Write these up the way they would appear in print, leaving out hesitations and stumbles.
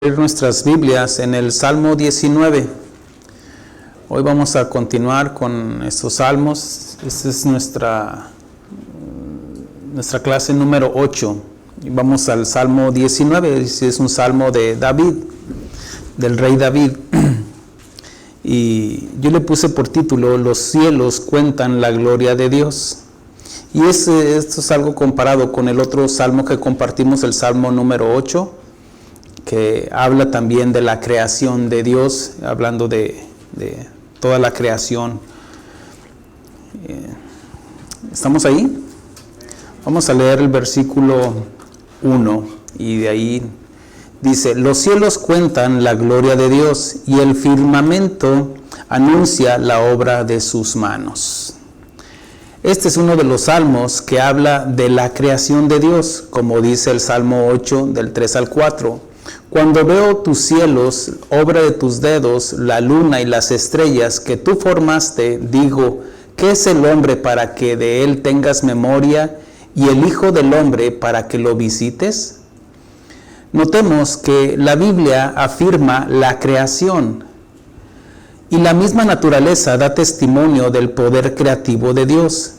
Nuestras Biblias en el Salmo 19. Hoy vamos a continuar con estos salmos. Esta es nuestra clase número 8. Y vamos al Salmo 19. Es un salmo de David, del rey David. Y yo le puse por título: Los cielos cuentan la gloria de Dios. Y esto es algo comparado con el otro salmo que compartimos, el Salmo número 8. Que habla también de la creación de Dios, hablando de toda la creación. ¿Estamos ahí? Vamos a leer el versículo 1 y de ahí dice: Los cielos cuentan la gloria de Dios y el firmamento anuncia la obra de sus manos. Este es uno de los salmos que habla de la creación de Dios, como dice el Salmo 8 del 3 al 4. Cuando veo tus cielos, obra de tus dedos, la luna y las estrellas que tú formaste, digo, ¿qué es el hombre para que de él tengas memoria y el hijo del hombre para que lo visites? Notemos que la Biblia afirma la creación y la misma naturaleza da testimonio del poder creativo de Dios.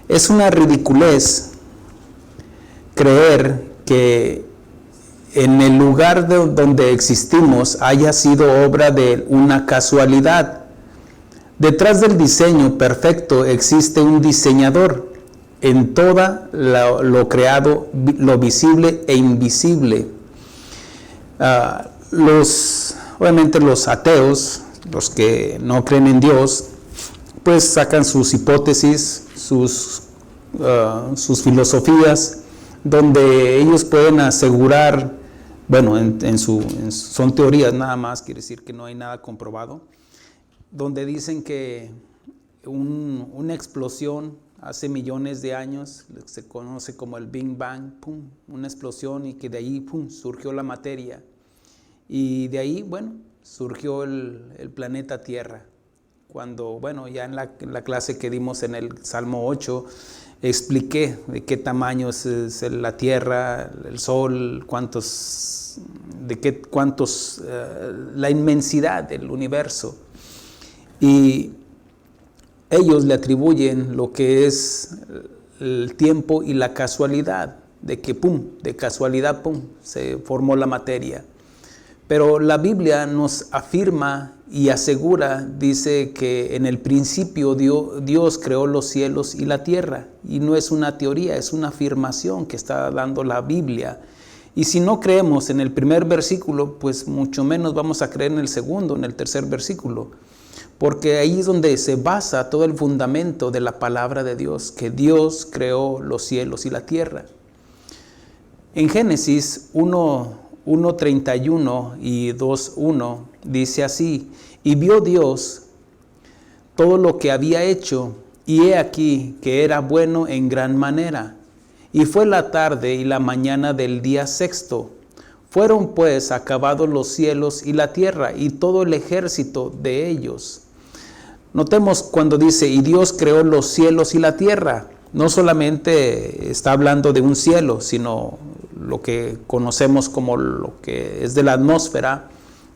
Es una ridiculez creer que en el lugar donde existimos haya sido obra de una casualidad. Detrás del diseño perfecto existe un diseñador. En toda lo creado, lo visible e invisible. Obviamente los ateos, los que no creen en Dios, pues sacan sus hipótesis, sus filosofías, donde ellos pueden asegurar, bueno, son teorías nada más, quiere decir que no hay nada comprobado, donde dicen que una explosión hace millones de años, se conoce como el Big Bang, pum, una explosión, y que de ahí pum, surgió la materia, y de ahí, bueno, surgió el planeta Tierra. Cuando, bueno, ya en la clase que dimos en el Salmo 8, expliqué de qué tamaño es la Tierra, el Sol, la inmensidad del universo. Y ellos le atribuyen lo que es el tiempo y la casualidad, de que de casualidad, se formó la materia. Pero la Biblia nos afirma y asegura, dice que en el principio Dios creó los cielos y la tierra. Y no es una teoría, es una afirmación que está dando la Biblia. Y si no creemos en el primer versículo, pues mucho menos vamos a creer en el segundo, en el tercer versículo. Porque ahí es donde se basa todo el fundamento de la palabra de Dios, que Dios creó los cielos y la tierra. En Génesis 1:31 y 2:1 dice así: Y vio Dios todo lo que había hecho, y he aquí que era bueno en gran manera. Y fue la tarde y la mañana del día sexto. Fueron pues acabados los cielos y la tierra, y todo el ejército de ellos. Notemos cuando dice, y Dios creó los cielos y la tierra. No solamente está hablando de un cielo, sino lo que conocemos como lo que es de la atmósfera,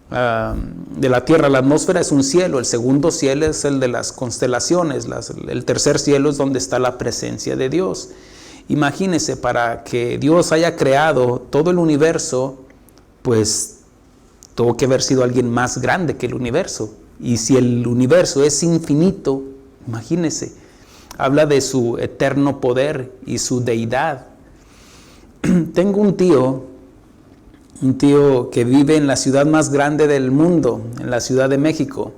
de la tierra. La atmósfera es un cielo, el segundo cielo es el de las constelaciones, el tercer cielo es donde está la presencia de Dios. Imagínense, para que Dios haya creado todo el universo, pues tuvo que haber sido alguien más grande que el universo. Y si el universo es infinito, imagínense, habla de su eterno poder y su deidad. Tengo un tío que vive en la ciudad más grande del mundo, en la Ciudad de México.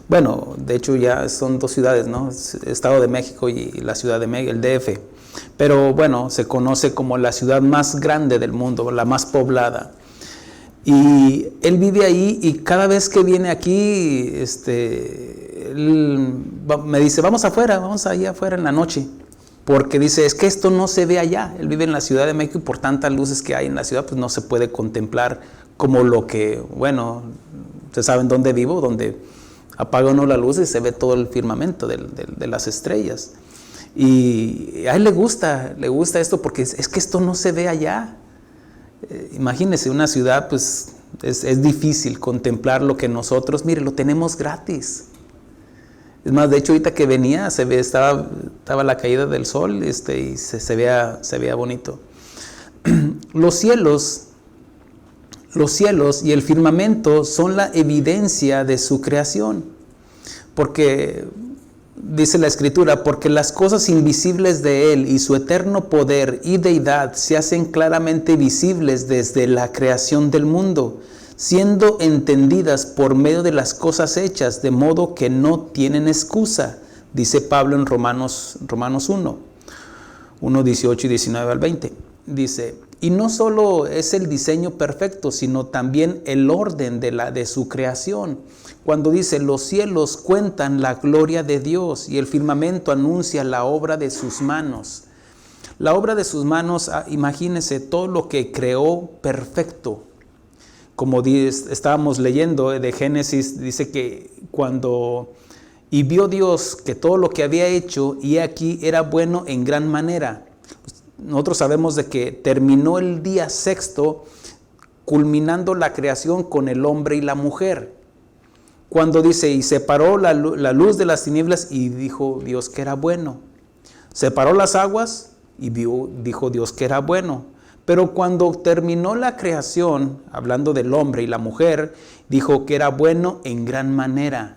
Bueno, de hecho ya son dos ciudades, ¿no? Estado de México y la Ciudad de México, el DF. Pero bueno, se conoce como la ciudad más grande del mundo, la más poblada. Y él vive ahí, y cada vez que viene aquí, él me dice, vamos allá afuera en la noche. Porque dice, es que esto no se ve allá. Él vive en la Ciudad de México y por tantas luces que hay en la ciudad, pues no se puede contemplar como lo que, bueno, ustedes saben dónde vivo, donde apaga uno la luz y se ve todo el firmamento de las estrellas. Y a él le gusta esto porque es que esto no se ve allá. Imagínese una ciudad, pues es difícil contemplar lo que nosotros, mire, lo tenemos gratis. Es más, de hecho, ahorita que venía, estaba la caída del sol, y se veía bonito. Los cielos y el firmamento son la evidencia de su creación. Porque, dice la Escritura, porque las cosas invisibles de Él y su eterno poder y deidad se hacen claramente visibles desde la creación del mundo, siendo entendidas por medio de las cosas hechas, de modo que no tienen excusa, dice Pablo en Romanos 1, 18 y 19 al 20. Dice, y no solo es el diseño perfecto, sino también el orden de su creación. Cuando dice, los cielos cuentan la gloria de Dios y el firmamento anuncia la obra de sus manos. La obra de sus manos, imagínense todo lo que creó perfecto. Como estábamos leyendo de Génesis, dice que y vio Dios que todo lo que había hecho, y aquí era bueno en gran manera. Nosotros sabemos de que terminó el día sexto, culminando la creación con el hombre y la mujer. Cuando dice, y separó la luz de las tinieblas, y dijo Dios que era bueno. Separó las aguas, y dijo Dios que era bueno. Pero cuando terminó la creación, hablando del hombre y la mujer, dijo que era bueno en gran manera.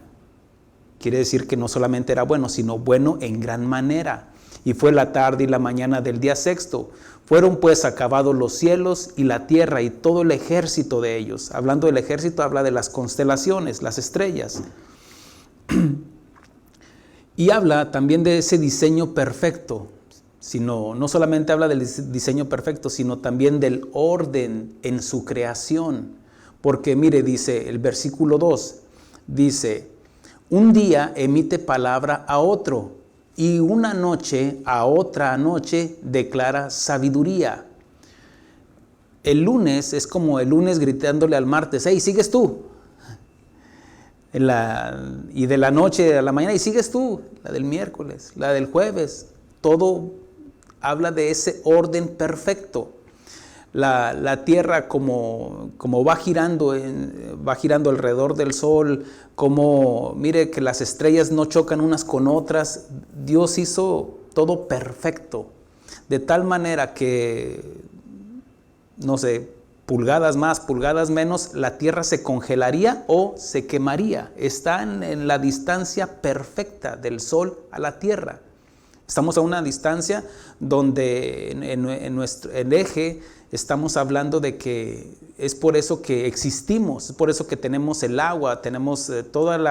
Quiere decir que no solamente era bueno, sino bueno en gran manera. Y fue la tarde y la mañana del día sexto. Fueron pues acabados los cielos y la tierra y todo el ejército de ellos. Hablando del ejército, habla de las constelaciones, las estrellas. Y habla también de ese diseño perfecto. No solamente habla del diseño perfecto, sino también del orden en su creación. Porque mire, dice el versículo 2, dice, un día emite palabra a otro, y una noche a otra noche declara sabiduría. El lunes es como el lunes gritándole al martes, hey, ¿sigues tú? Y de la noche a la mañana, y sigues tú, la del miércoles, la del jueves, todo habla de ese orden perfecto. La tierra como va girando alrededor del sol, como mire que las estrellas no chocan unas con otras. Dios hizo todo perfecto, de tal manera que, no sé, pulgadas más, pulgadas menos, la tierra se congelaría o se quemaría. Está en la distancia perfecta del sol a la tierra. Estamos a una distancia donde en nuestro eje estamos hablando de que es por eso que existimos, es por eso que tenemos el agua, tenemos todas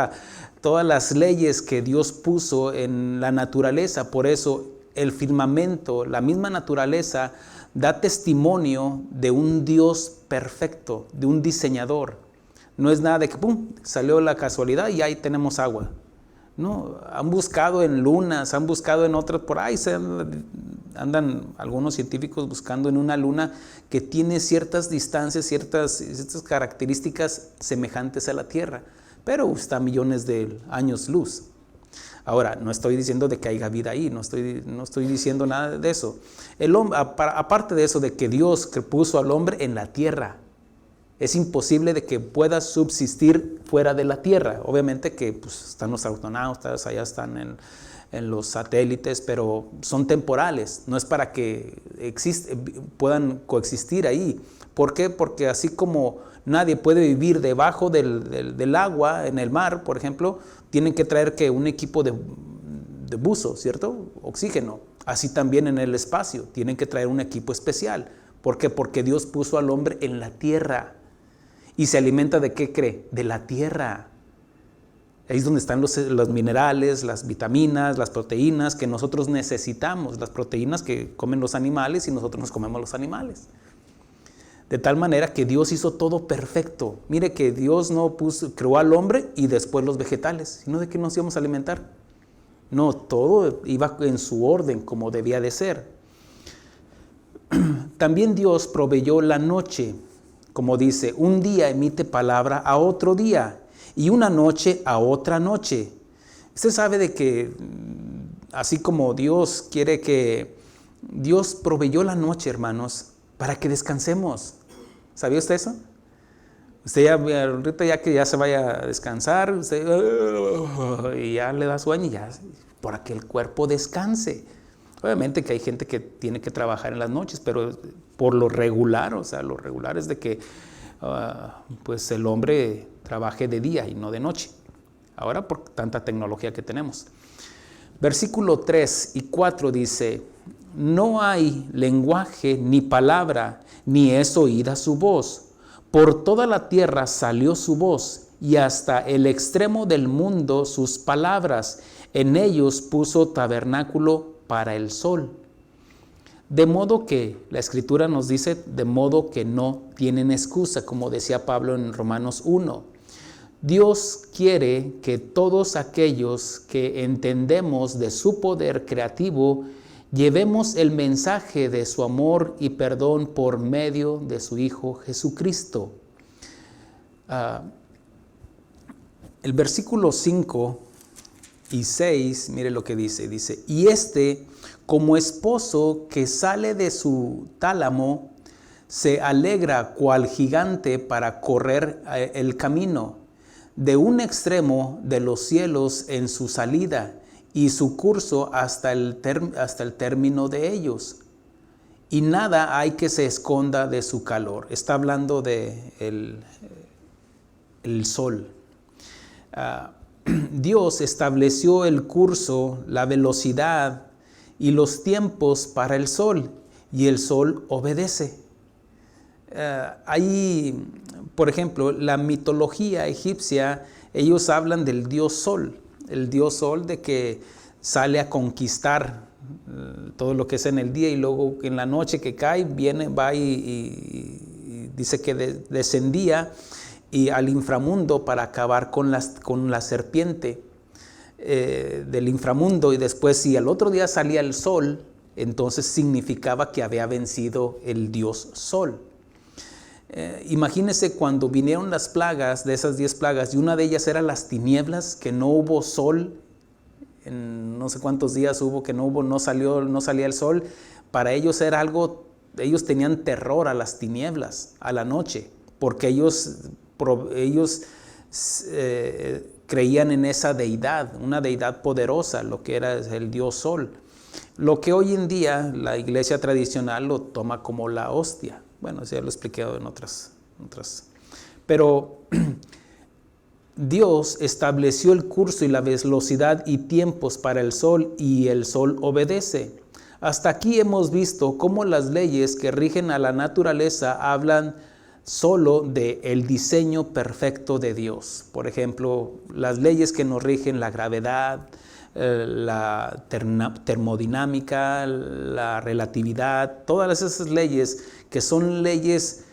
las leyes que Dios puso en la naturaleza. Por eso el firmamento, la misma naturaleza, da testimonio de un Dios perfecto, de un diseñador. No es nada de que pum, salió la casualidad y ahí tenemos agua. No, han buscado en lunas, han buscado en otras, por ahí andan algunos científicos buscando en una luna que tiene ciertas distancias, ciertas características semejantes a la Tierra, pero está a millones de años luz. Ahora, no estoy diciendo de que haya vida ahí, no estoy diciendo nada de eso. El hombre, aparte de eso, de que Dios puso al hombre en la tierra, es imposible de que pueda subsistir fuera de la tierra. Obviamente que pues, están los astronautas, allá están en los satélites, pero son temporales, no es para que puedan coexistir ahí. ¿Por qué? Porque así como nadie puede vivir debajo del agua, en el mar, por ejemplo, tienen que traer un equipo de buzo, ¿cierto? Oxígeno. Así también en el espacio, tienen que traer un equipo especial. ¿Por qué? Porque Dios puso al hombre en la tierra. ¿Y se alimenta de qué cree? De la tierra. Ahí es donde están los minerales, las vitaminas, las proteínas que nosotros necesitamos. Las proteínas que comen los animales y nosotros nos comemos los animales. De tal manera que Dios hizo todo perfecto. Mire que Dios no creó al hombre y después los vegetales, sino de qué nos íbamos a alimentar. No, todo iba en su orden como debía de ser. También Dios proveyó la noche. Como dice, un día emite palabra a otro día y una noche a otra noche. Usted sabe de que así como Dios quiere Dios proveyó la noche, hermanos, para que descansemos. ¿Sabía usted eso? Usted ya, ahorita ya que ya se vaya a descansar, usted, y ya le da sueño y ya, para que el cuerpo descanse. Obviamente que hay gente que tiene que trabajar en las noches, pero por lo regular, o sea, lo regular es de que pues el hombre trabaje de día y no de noche. Ahora por tanta tecnología que tenemos. Versículo 3 y 4 dice, no hay lenguaje ni palabra, ni es oída su voz. Por toda la tierra salió su voz, y hasta el extremo del mundo sus palabras. En ellos puso tabernáculo para el sol. De modo que, la Escritura nos dice, de modo que no tienen excusa, como decía Pablo en Romanos 1. Dios quiere que todos aquellos que entendemos de su poder creativo, llevemos el mensaje de su amor y perdón por medio de su Hijo Jesucristo. El versículo 5 y 6, mire lo que dice. Dice, y como esposo que sale de su tálamo, se alegra cual gigante para correr el camino, de un extremo de los cielos en su salida, y su curso hasta el término de ellos. Y nada hay que se esconda de su calor. Está hablando de el sol. Dios estableció el curso, la velocidad y los tiempos para el sol, y el sol obedece. Ahí, por ejemplo, la mitología egipcia, ellos hablan del dios sol. El dios sol de que sale a conquistar todo lo que es en el día, y luego en la noche que cae, va y dice que descendía y al inframundo para acabar con la serpiente del inframundo, y después si al otro día salía el sol, entonces significaba que había vencido el dios sol. Imagínense cuando vinieron las plagas, de esas 10 plagas, y una de ellas era las tinieblas, que no hubo sol, en no sé cuántos días hubo que no salía el sol. Para ellos era algo, ellos tenían terror a las tinieblas, a la noche, porque ellos creían en esa deidad, una deidad poderosa, lo que era el dios sol. Lo que hoy en día la iglesia tradicional lo toma como la hostia. Bueno, ya lo he explicado en otras. Pero Dios estableció el curso y la velocidad y tiempos para el sol, y el sol obedece. Hasta aquí hemos visto cómo las leyes que rigen a la naturaleza hablan solo del diseño perfecto de Dios. Por ejemplo, las leyes que nos rigen la gravedad, la termodinámica, la relatividad, todas esas leyes que son leyes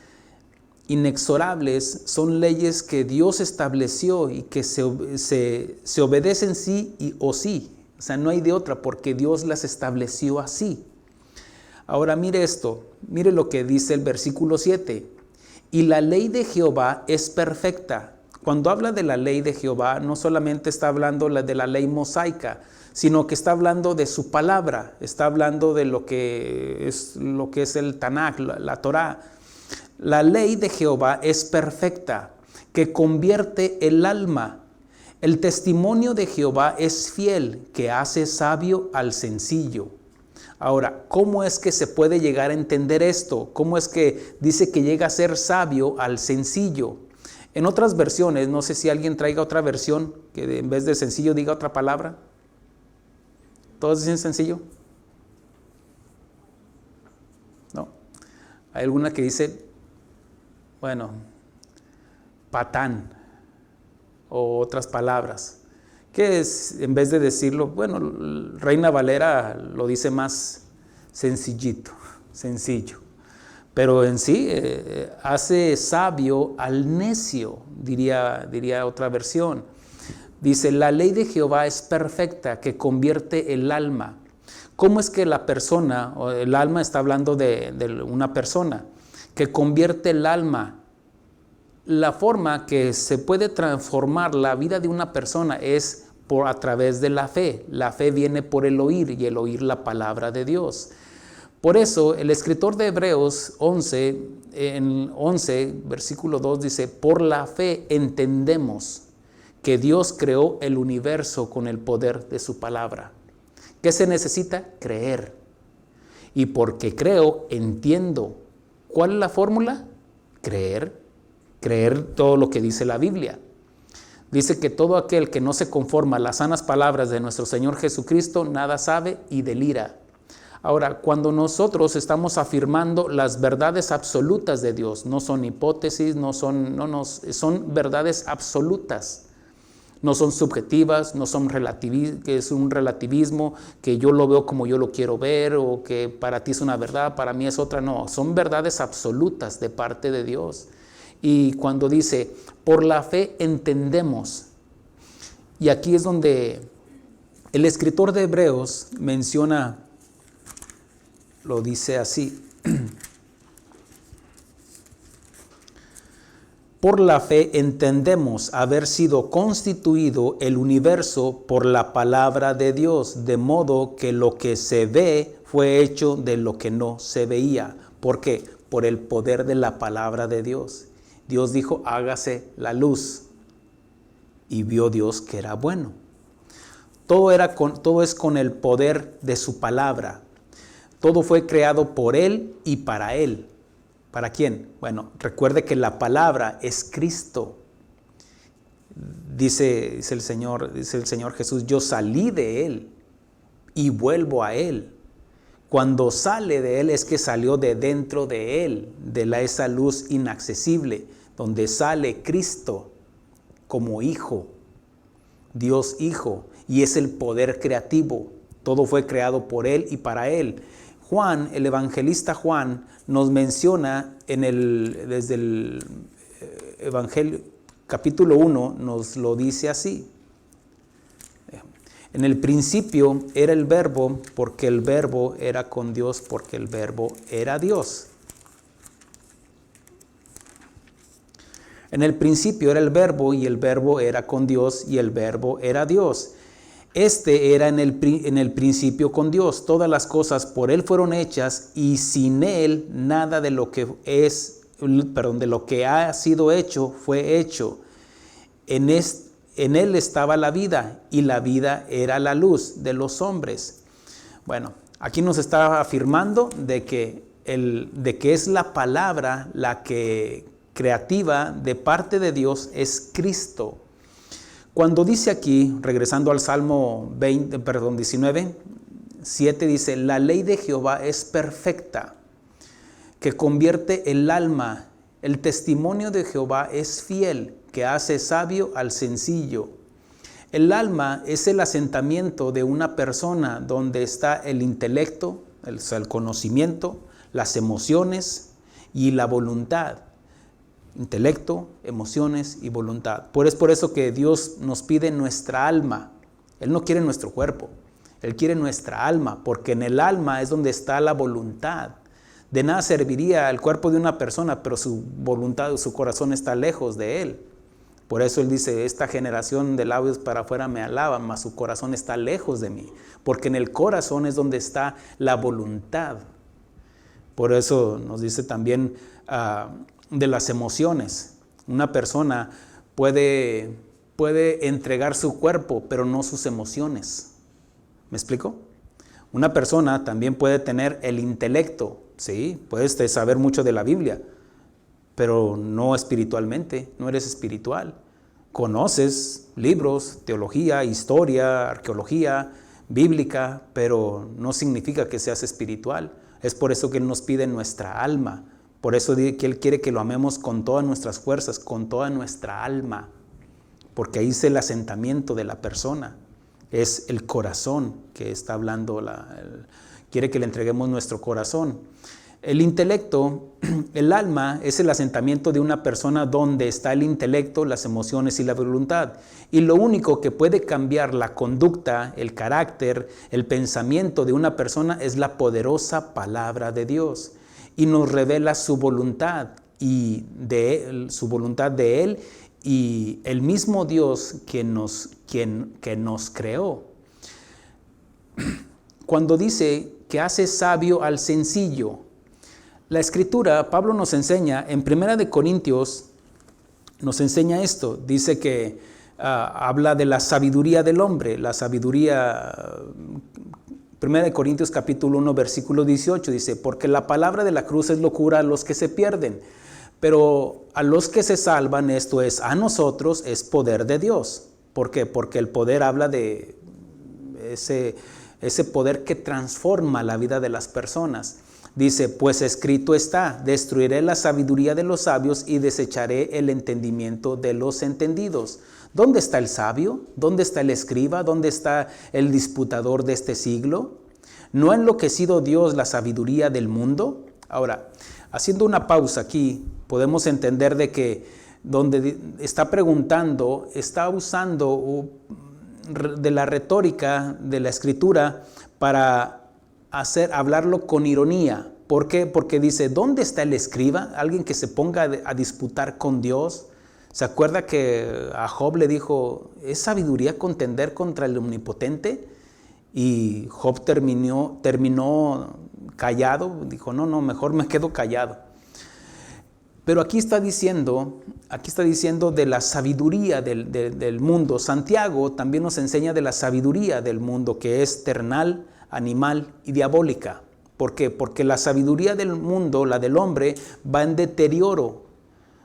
inexorables, son leyes que Dios estableció y que se obedecen sí o sí. O sea, no hay de otra, porque Dios las estableció así. Ahora mire esto, mire lo que dice el versículo 7. Y la ley de Jehová es perfecta. Cuando habla de la ley de Jehová, no solamente está hablando de la ley mosaica, sino que está hablando de su palabra, está hablando de lo que es el Tanaj, la Torá. La ley de Jehová es perfecta, que convierte el alma. El testimonio de Jehová es fiel, que hace sabio al sencillo. Ahora, ¿cómo es que se puede llegar a entender esto? ¿Cómo es que dice que llega a ser sabio al sencillo? En otras versiones, no sé si alguien traiga otra versión que en vez de sencillo diga otra palabra. ¿Todos dicen sencillo? No. Hay alguna que dice, bueno, patán, o otras palabras, que es, en vez de decirlo, bueno, Reina Valera lo dice más sencillito, sencillo. Pero en sí hace sabio al necio, diría otra versión. Dice, la ley de Jehová es perfecta, que convierte el alma. ¿Cómo es que la persona, o el alma está hablando de una persona, que convierte el alma? La forma que se puede transformar la vida de una persona es a través de la fe. La fe viene por el oír, y el oír la palabra de Dios. Por eso el escritor de Hebreos 11, en 11, versículo 2 dice, por la fe entendemos que Dios creó el universo con el poder de su palabra. ¿Qué se necesita? Creer. Y porque creo, entiendo. ¿Cuál es la fórmula? Creer. Creer todo lo que dice la Biblia. Dice que todo aquel que no se conforma a las sanas palabras de nuestro Señor Jesucristo, nada sabe y delira. Ahora, cuando nosotros estamos afirmando las verdades absolutas de Dios, no son hipótesis, son verdades absolutas. No son subjetivas, no son que es un relativismo que yo lo veo como yo lo quiero ver o que para ti es una verdad, para mí es otra. No, son verdades absolutas de parte de Dios. Y cuando dice, por la fe entendemos, y aquí es donde el escritor de Hebreos menciona, lo dice así. Por la fe entendemos haber sido constituido el universo por la palabra de Dios, de modo que lo que se ve fue hecho de lo que no se veía. ¿Por qué? Por el poder de la palabra de Dios. Dios dijo, hágase la luz. Y vio Dios que era bueno. Todo es con el poder de su palabra. Todo fue creado por Él y para Él. ¿Para quién? Bueno, recuerde que la palabra es Cristo. Dice el Señor Jesús, yo salí de Él y vuelvo a Él. Cuando sale de Él es que salió de dentro de Él, de esa luz inaccesible, donde sale Cristo como Hijo, Dios Hijo, y es el poder creativo. Todo fue creado por Él y para Él. Juan, el evangelista Juan, nos menciona desde el Evangelio, capítulo 1, nos lo dice así. En el principio era el verbo, porque el verbo era con Dios, porque el verbo era Dios. En el principio era el verbo, y el verbo era con Dios, y el verbo era Dios. Este era en el principio con Dios. Todas las cosas por Él fueron hechas, y sin Él nada de lo que ha sido hecho fue hecho. En Él estaba la vida, y la vida era la luz de los hombres. Bueno, aquí nos está afirmando de que es la palabra la que creativa de parte de Dios es Cristo. Cuando dice aquí, regresando al Salmo 19, 7 dice, la ley de Jehová es perfecta, que convierte el alma. El testimonio de Jehová es fiel, que hace sabio al sencillo. El alma es el asentamiento de una persona donde está el intelecto, el conocimiento, las emociones y la voluntad. Intelecto, emociones y voluntad. Es por eso que Dios nos pide nuestra alma. Él no quiere nuestro cuerpo, Él quiere nuestra alma, porque en el alma es donde está la voluntad. De nada serviría el cuerpo de una persona, pero su voluntad, su corazón está lejos de Él. Por eso Él dice, esta generación de labios para afuera me alaba, mas su corazón está lejos de mí. Porque en el corazón es donde está la voluntad. Por eso nos dice también de las emociones. Una persona puede entregar su cuerpo, pero no sus emociones. ¿Me explico? Una persona también puede tener el intelecto, sí, puedes saber mucho de la Biblia, pero no espiritualmente, no eres espiritual. Conoces libros, teología, historia, arqueología, bíblica, pero no significa que seas espiritual. Es por eso que Él nos pide nuestra alma. Por eso dice que Él quiere que lo amemos con todas nuestras fuerzas, con toda nuestra alma. Porque ahí es el asentamiento de la persona. Es el corazón que está hablando. Quiere que le entreguemos nuestro corazón. El intelecto, el alma, es el asentamiento de una persona donde está el intelecto, las emociones y la voluntad. Y lo único que puede cambiar la conducta, el carácter, el pensamiento de una persona es la poderosa palabra de Dios. Y nos revela su voluntad su voluntad de Él y el mismo Dios que nos creó. cuando dice que hace sabio al sencillo. La Escritura, Pablo nos enseña, en 1 Corintios, nos enseña esto. Dice que habla de la sabiduría del hombre, la sabiduría. 1 Corintios capítulo 1, versículo 18, dice, porque la palabra de la cruz es locura a los que se pierden, pero a los que se salvan, esto es, a nosotros, es poder de Dios. ¿Por qué? Porque el poder habla de ese poder que transforma la vida de las personas. Dice, pues escrito está, destruiré la sabiduría de los sabios y desecharé el entendimiento de los entendidos. ¿Dónde está el sabio? ¿Dónde está el escriba? ¿Dónde está el disputador de este siglo? ¿No ha enloquecido Dios la sabiduría del mundo? Ahora, haciendo una pausa aquí, podemos entender de que donde está preguntando, está usando de la retórica de la Escritura para hablarlo con ironía. ¿Por qué? Porque dice, ¿dónde está el escriba? Alguien que se ponga a disputar con Dios. ¿Se acuerda que a Job le dijo, ¿es sabiduría contender contra el omnipotente? Y Job terminó callado, dijo, no, mejor me quedo callado. Pero aquí está diciendo de la sabiduría del mundo. Santiago también nos enseña de la sabiduría del mundo, que es terrenal, animal y diabólica. ¿Por qué? Porque la sabiduría del mundo, la del hombre, va en deterioro.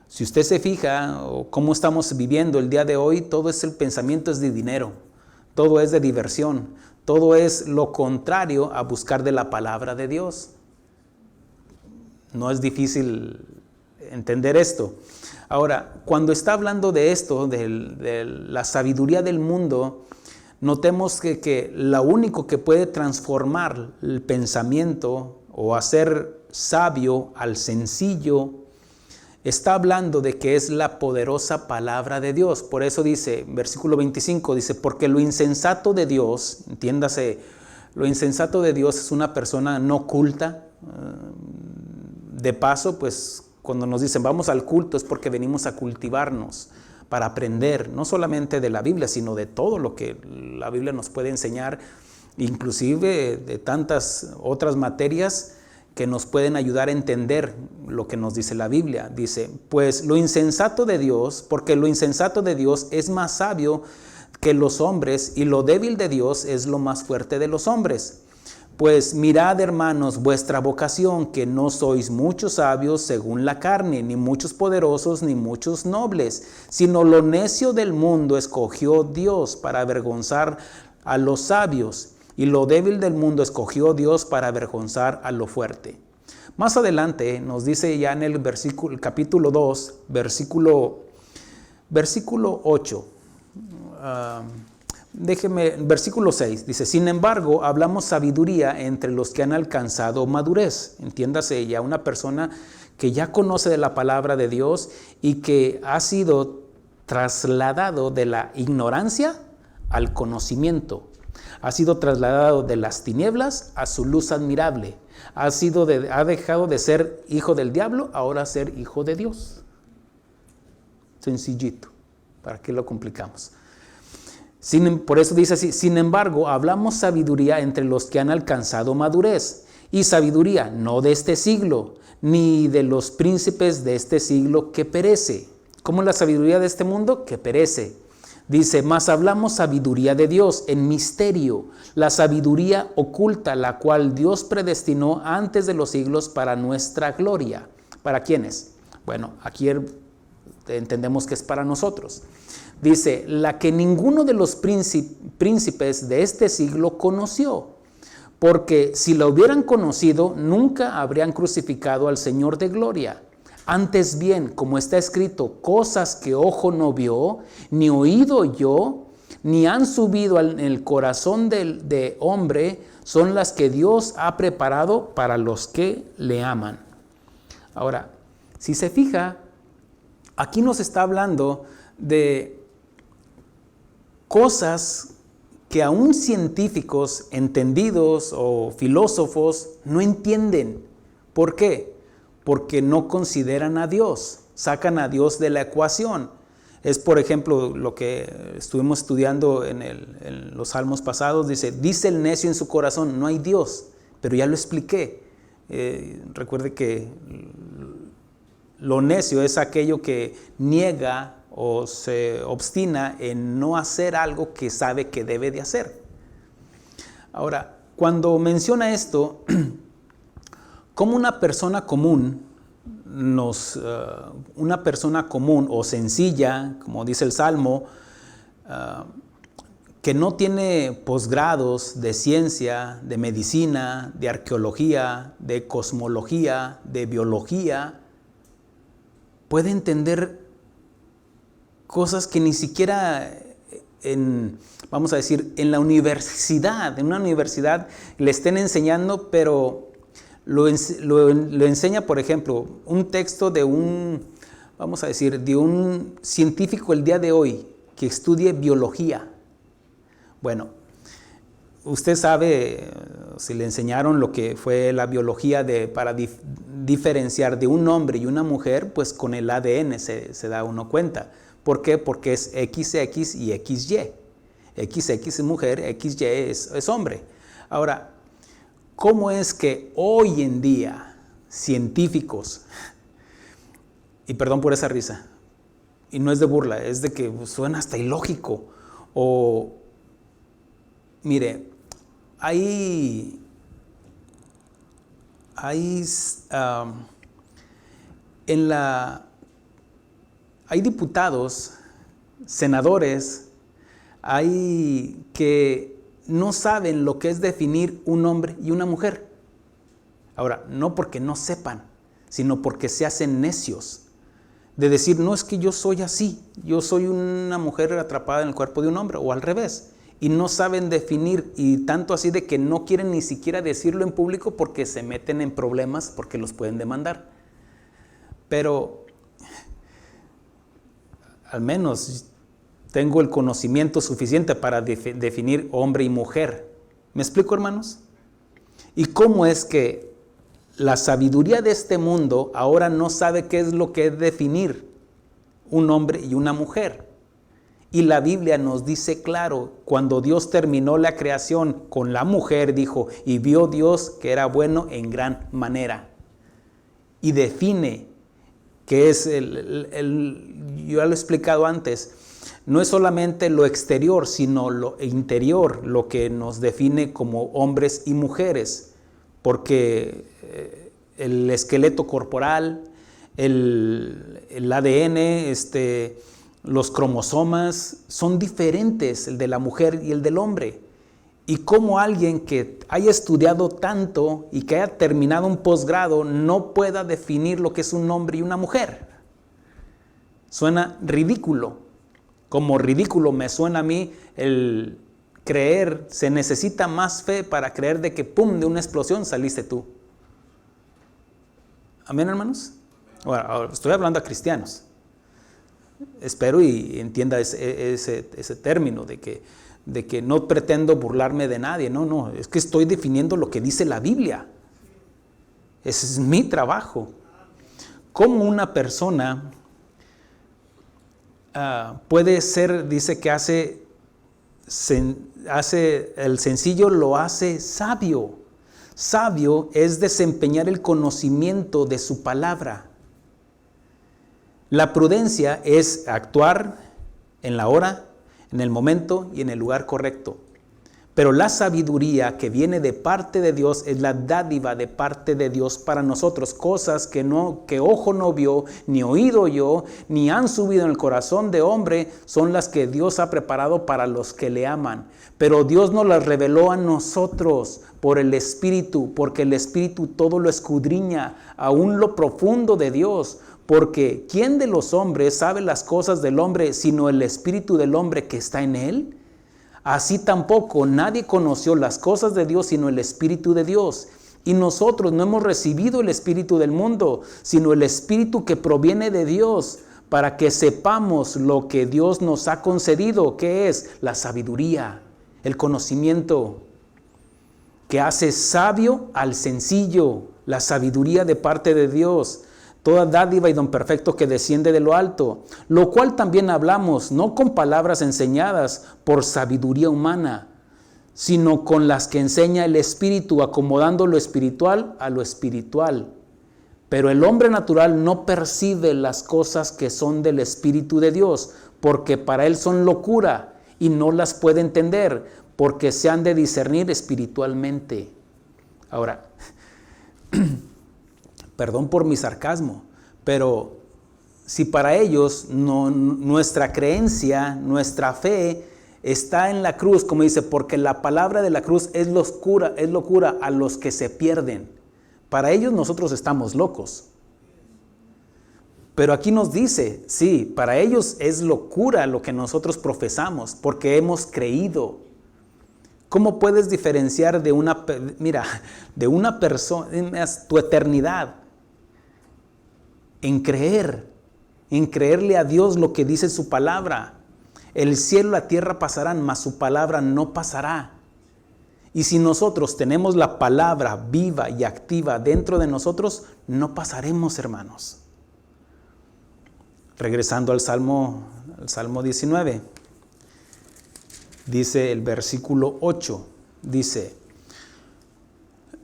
Si usted se fija cómo estamos viviendo el día de hoy, todo el pensamiento es de dinero, todo es de diversión, todo es lo contrario a buscar de la palabra de Dios. No es difícil entender esto. Ahora, cuando está hablando de esto, de la sabiduría del mundo, notemos que lo único que puede transformar el pensamiento o hacer sabio al sencillo, está hablando de que es la poderosa palabra de Dios. Por eso dice, versículo 25, dice, porque lo insensato de Dios, entiéndase, lo insensato de Dios es una persona no culta. De paso, pues cuando nos dicen vamos al culto es porque venimos a cultivarnos, para aprender, no solamente de la Biblia, sino de todo lo que la Biblia nos puede enseñar, inclusive de tantas otras materias que nos pueden ayudar a entender lo que nos dice la Biblia. Dice, pues lo insensato de Dios, porque lo insensato de Dios es más sabio que los hombres, y lo débil de Dios es lo más fuerte de los hombres. Pues mirad, hermanos, vuestra vocación, que no sois muchos sabios según la carne, ni muchos poderosos, ni muchos nobles, sino lo necio del mundo escogió Dios para avergonzar a los sabios, y lo débil del mundo escogió Dios para avergonzar a lo fuerte. Más adelante nos dice ya en el capítulo 2, versículo 8, versículo 6, dice, sin embargo, hablamos sabiduría entre los que han alcanzado madurez. Entiéndase, ya una persona que ya conoce de la palabra de Dios y que ha sido trasladado de la ignorancia al conocimiento. Ha sido trasladado de las tinieblas a su luz admirable. Ha dejado de ser hijo del diablo, ahora ser hijo de Dios. Sencillito. ¿Para qué lo complicamos? Por eso dice así, sin embargo, hablamos sabiduría entre los que han alcanzado madurez. Y sabiduría no de este siglo, ni de los príncipes de este siglo que perece. ¿Cómo es la sabiduría de este mundo? Que perece. Dice, mas hablamos sabiduría de Dios en misterio, la sabiduría oculta, la cual Dios predestinó antes de los siglos para nuestra gloria. ¿Para quiénes? Bueno, aquí entendemos que es para nosotros. Dice, la que ninguno de los príncipes de este siglo conoció, porque si la hubieran conocido, nunca habrían crucificado al Señor de gloria. Antes bien, como está escrito, cosas que ojo no vio, ni oído oyó, ni han subido en el corazón de hombre, son las que Dios ha preparado para los que le aman. Ahora, si se fija, aquí nos está hablando de cosas que aún científicos entendidos o filósofos no entienden. ¿Por qué? Porque no consideran a Dios, sacan a Dios de la ecuación. Es, por ejemplo, lo que estuvimos estudiando en los salmos pasados. Dice el necio en su corazón, no hay Dios, pero ya lo expliqué. Recuerde que lo necio es aquello que niega o se obstina en no hacer algo que sabe que debe de hacer. Ahora, cuando menciona esto, como una persona común, una persona común o sencilla, como dice el Salmo, que no tiene posgrados de ciencia, de medicina, de arqueología, de cosmología, de biología, puede entender cosas que ni siquiera vamos a decir, en una universidad le estén enseñando, pero lo enseña, por ejemplo, un texto de vamos a decir, de un científico el día de hoy que estudie biología. Bueno, usted sabe, si le enseñaron lo que fue la biología para diferenciar de un hombre y una mujer, pues con el ADN se da uno cuenta. ¿Por qué? Porque es XX y XY. XX es mujer, XY es hombre. Ahora, ¿cómo es que hoy en día científicos, y perdón por esa risa, y no es de burla, es de que suena hasta ilógico, mire, hay diputados, senadores, hay que no saben lo que es definir un hombre y una mujer. Ahora, no porque no sepan, sino porque se hacen necios. De decir, no es que yo soy así, yo soy una mujer atrapada en el cuerpo de un hombre, o al revés. Y no saben definir, y tanto así de que no quieren ni siquiera decirlo en público porque se meten en problemas, porque los pueden demandar. Pero al menos tengo el conocimiento suficiente para definir hombre y mujer. ¿Me explico, hermanos? ¿Y cómo es que la sabiduría de este mundo ahora no sabe qué es lo que es definir un hombre y una mujer? Y la Biblia nos dice claro, cuando Dios terminó la creación con la mujer, dijo, y vio Dios que era bueno en gran manera. Y define que es yo ya lo he explicado antes, no es solamente lo exterior, sino lo interior, lo que nos define como hombres y mujeres, porque el esqueleto corporal, el ADN, los cromosomas son diferentes, el de la mujer y el del hombre. Y como alguien que haya estudiado tanto y que haya terminado un posgrado no pueda definir lo que es un hombre y una mujer. Suena ridículo. Como ridículo me suena a mí el creer, se necesita más fe para creer de que pum, de una explosión saliste tú. ¿Amén, hermanos? Ahora, estoy hablando a cristianos. Espero y entienda ese término de que no pretendo burlarme de nadie. No, es que estoy definiendo lo que dice la Biblia. Ese es mi trabajo. ¿Cómo una persona puede ser, dice que hace el sencillo lo hace sabio? Sabio es desempeñar el conocimiento de su palabra. La prudencia es actuar en la hora, en el momento y en el lugar correcto. Pero la sabiduría que viene de parte de Dios es la dádiva de parte de Dios para nosotros. Cosas que ojo no vio, ni oído oyó, ni han subido en el corazón de hombre, son las que Dios ha preparado para los que le aman. Pero Dios nos las reveló a nosotros por el Espíritu, porque el Espíritu todo lo escudriña, aún lo profundo de Dios. Porque ¿quién de los hombres sabe las cosas del hombre sino el espíritu del hombre que está en él? Así tampoco nadie conoció las cosas de Dios sino el Espíritu de Dios. Y nosotros no hemos recibido el espíritu del mundo, sino el Espíritu que proviene de Dios, para que sepamos lo que Dios nos ha concedido, que es la sabiduría, el conocimiento, que hace sabio al sencillo, la sabiduría de parte de Dios. toda dádiva y don perfecto que desciende de lo alto, lo cual también hablamos, no con palabras enseñadas por sabiduría humana, sino con las que enseña el Espíritu, acomodando lo espiritual a lo espiritual. Pero el hombre natural no percibe las cosas que son del Espíritu de Dios, porque para él son locura y no las puede entender, porque se han de discernir espiritualmente. Ahora, perdón por mi sarcasmo, pero si para ellos nuestra creencia, nuestra fe está en la cruz, como dice, porque la palabra de la cruz es locura a los que se pierden. Para ellos nosotros estamos locos. Pero aquí nos dice, sí, para ellos es locura lo que nosotros profesamos, porque hemos creído. ¿Cómo puedes diferenciar de una persona, tu eternidad, en creerle a Dios lo que dice su palabra? El cielo y la tierra pasarán, mas su palabra no pasará. Y si nosotros tenemos la palabra viva y activa dentro de nosotros, no pasaremos, hermanos. Regresando al Salmo 19, dice el versículo 8, dice: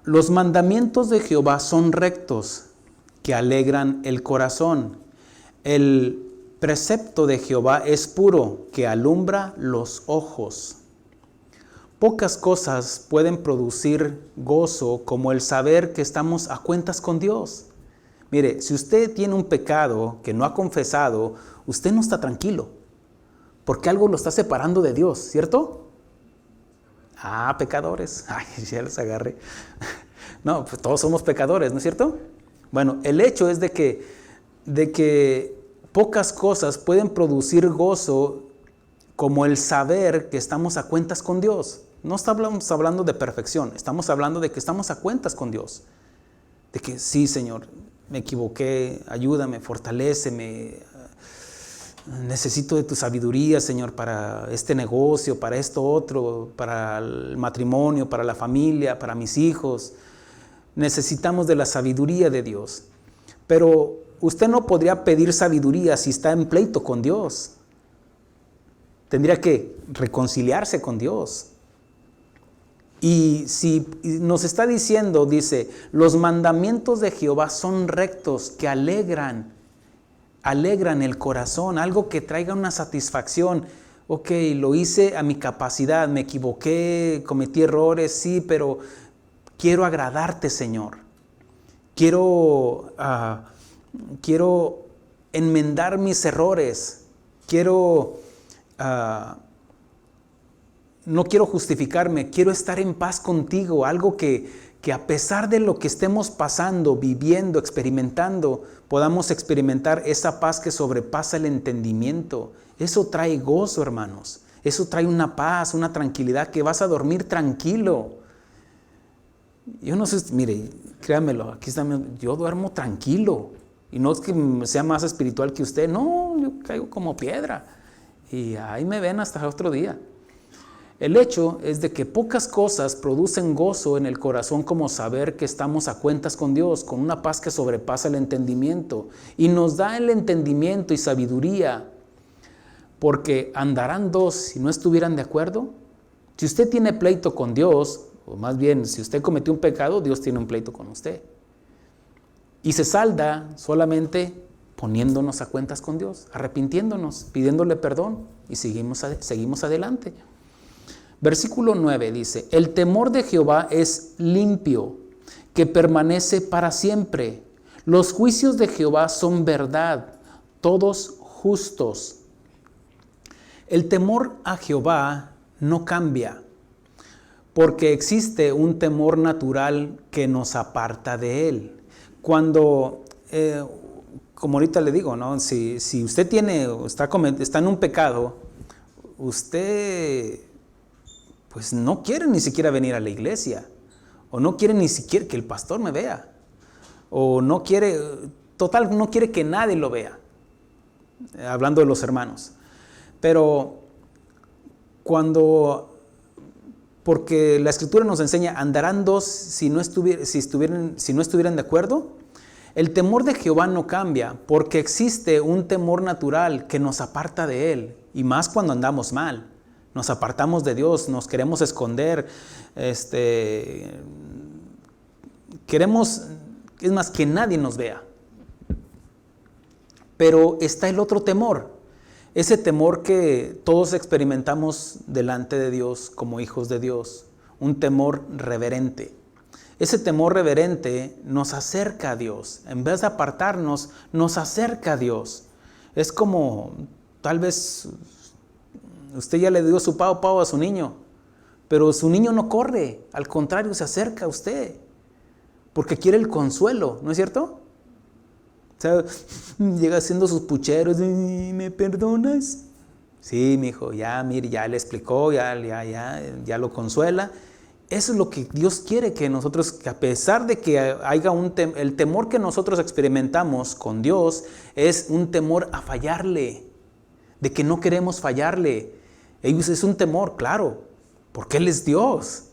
los mandamientos de Jehová son rectos, que alegran el corazón. El precepto de Jehová es puro, que alumbra los ojos. Pocas cosas pueden producir gozo como el saber que estamos a cuentas con Dios. Mire, si usted tiene un pecado que no ha confesado, usted no está tranquilo, porque algo lo está separando de Dios, ¿cierto? Ah, pecadores. Ay, ya los agarré. No, pues todos somos pecadores, ¿no es cierto? Bueno, el hecho es de que pocas cosas pueden producir gozo como el saber que estamos a cuentas con Dios. No estamos hablando de perfección, estamos hablando de que estamos a cuentas con Dios. De que sí, Señor, me equivoqué, ayúdame, fortaléceme. Necesito de tu sabiduría, Señor, para este negocio, para esto otro, para el matrimonio, para la familia, para mis hijos. Necesitamos de la sabiduría de Dios. Pero usted no podría pedir sabiduría si está en pleito con Dios. Tendría que reconciliarse con Dios. Y si nos está diciendo, dice, los mandamientos de Jehová son rectos, que alegran el corazón, algo que traiga una satisfacción. Ok, lo hice a mi capacidad, me equivoqué, cometí errores, sí, pero quiero agradarte, Señor. Quiero enmendar mis errores. No quiero justificarme, quiero estar en paz contigo, algo que a pesar de lo que estemos pasando, viviendo, experimentando, podamos experimentar esa paz que sobrepasa el entendimiento. Eso trae gozo, hermanos. Eso trae una paz, una tranquilidad, que vas a dormir tranquilo. Yo no sé, mire, créamelo, aquí está, yo duermo tranquilo. Y no es que sea más espiritual que usted, no, yo caigo como piedra. Y ahí me ven hasta otro día. El hecho es de que pocas cosas producen gozo en el corazón como saber que estamos a cuentas con Dios, con una paz que sobrepasa el entendimiento. Y nos da el entendimiento y sabiduría, porque andarán dos si no estuvieran de acuerdo. Si usted tiene pleito con Dios, o más bien, si usted cometió un pecado, Dios tiene un pleito con usted. Y se salda solamente poniéndonos a cuentas con Dios, arrepintiéndonos, pidiéndole perdón y seguimos adelante. Versículo 9 dice: el temor de Jehová es limpio, que permanece para siempre. Los juicios de Jehová son verdad, todos justos. El temor a Jehová no cambia, porque existe un temor natural que nos aparta de Él. Cuando, como ahorita le digo, ¿no? Si usted está en un pecado, usted pues no quiere ni siquiera venir a la iglesia, o no quiere ni siquiera que el pastor me vea, o no quiere que nadie lo vea, hablando de los hermanos. Pero porque la Escritura nos enseña, andarán dos si no estuvieran de acuerdo. El temor de Jehová no cambia porque existe un temor natural que nos aparta de Él, y más cuando andamos mal. Nos apartamos de Dios, nos queremos esconder, queremos, es más, que nadie nos vea. Pero está el otro temor, ese temor que todos experimentamos delante de Dios como hijos de Dios, un temor reverente. Ese temor reverente nos acerca a Dios. En vez de apartarnos, nos acerca a Dios. Es como, tal vez, usted ya le dio su pao a su niño, pero su niño no corre, al contrario, se acerca a usted, porque quiere el consuelo, ¿no es cierto? O sea, llega haciendo sus pucheros, ¿me perdonas? Sí, mi hijo, ya, mire, ya le explicó, ya lo consuela. Eso es lo que Dios quiere, que nosotros, que a pesar de que haya el temor que nosotros experimentamos con Dios, es un temor a fallarle, de que no queremos fallarle. Es un temor, claro, porque Él es Dios.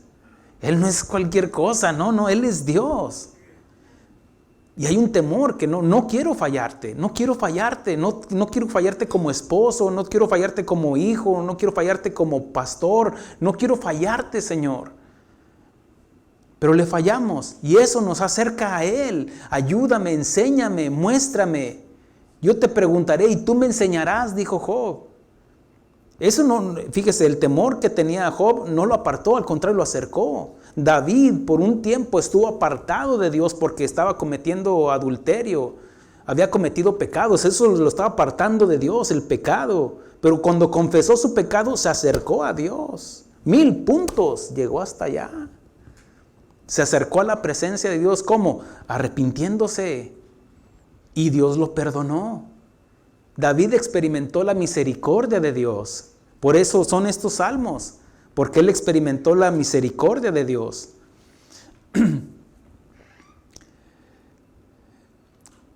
Él no es cualquier cosa, no, Él es Dios. Y hay un temor que no quiero fallarte, no quiero fallarte como esposo, no quiero fallarte como hijo, no quiero fallarte como pastor, no quiero fallarte, Señor. Pero le fallamos y eso nos acerca a Él. Ayúdame, enséñame, muéstrame. Yo te preguntaré y tú me enseñarás, dijo Job. Eso no, fíjese, el temor que tenía Job no lo apartó, al contrario lo acercó. David por un tiempo estuvo apartado de Dios porque estaba cometiendo adulterio, había cometido pecados, eso lo estaba apartando de Dios, el pecado. Pero cuando confesó su pecado se acercó a Dios. 1000 puntos, llegó hasta allá. Se acercó a la presencia de Dios, ¿cómo? Arrepintiéndose. Y Dios lo perdonó. David experimentó la misericordia de Dios. Por eso son estos salmos, porque él experimentó la misericordia de Dios.